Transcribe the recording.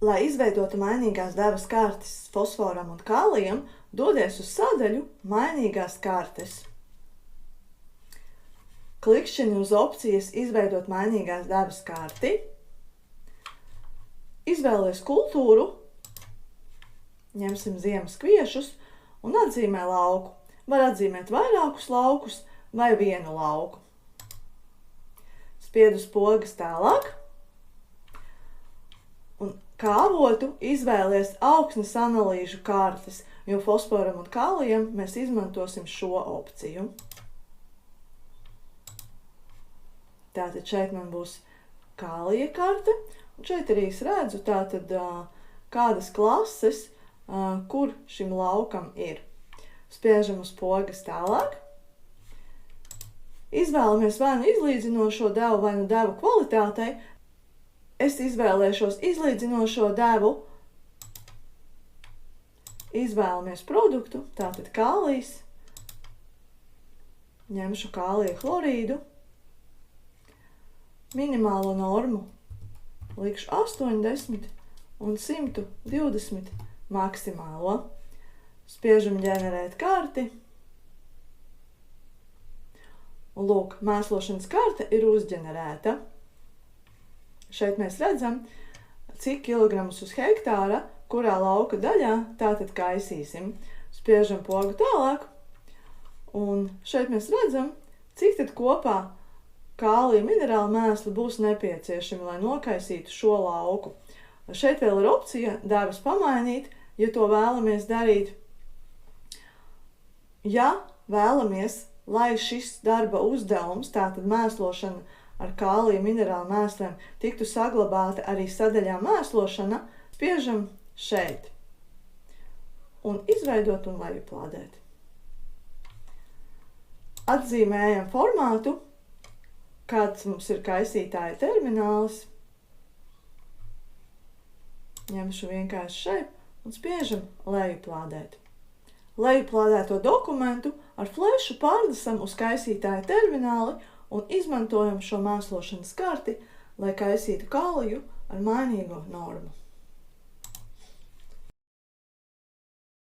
Lai izveidotu mainīgās devas kartes fosforam un kālijam, dodies uz sadaļu Mainīgās kartes. Klikšķini uz opcijas Izveidot mainīgās devas karti. Izvēlies kultūru, ņemsim ziemas kviešus un atzīmē lauku. Var atzīmēt vairākus laukus vai vienu lauku. Spied uz pogas Tālāk. Un kā avotu izvēlies augsnes analīžu kartes, jo fosforam un kālijam mēs izmantosim šo opciju. Tātad šeit man būs kālija karte, un šeit arī es redzu tātad kādas klases, kur šim laukam ir. Spiežam uz pogas Tālāk. Izvēlamies vai nu izlīdzinošo devu, vai nu devu kvalitātei. Es izvēlēšos izlīdzinošo devu. Izvēlamies produktu, tātad kālijs. Ņemšu kālija chlorīdu. Minimālo normu likšu 80 un 120 maksimālo. Spiežam ģenerēt karti. Un lūk, mēslošanas karte ir uzģenerēta. Šeit mēs redzam, cik kilogramus uz hektāra, kurā lauka daļā tātad kaisīsim. Spiežam pogu Tālāk. Un šeit mēs redzam, cik tad kopā kālija minerāla mēsli būs nepieciešami, lai nokaisītu šo lauku. Šeit vēl ir opcija devas pamainīt, ja to vēlamies darīt. Ja vēlamies, lai šis darba uzdevums, tātad mēslošana ar kālija minerāla mēsliem, tiktu saglabāta arī sadaļā mēslošana, spiežam šeit un izveidot un lejuplādēt. Atzīmējam formātu, kāds mums ir kaisītāja terminālis. Ņemšu vienkārši šeit un spiežam lejuplādēt. Lejuplādēto dokumentu ar flešu pārnesam uz kaisītāja termināli un izmantojam šo mēslošanas karti, lai kaisītu kāliju ar mainīgo normu.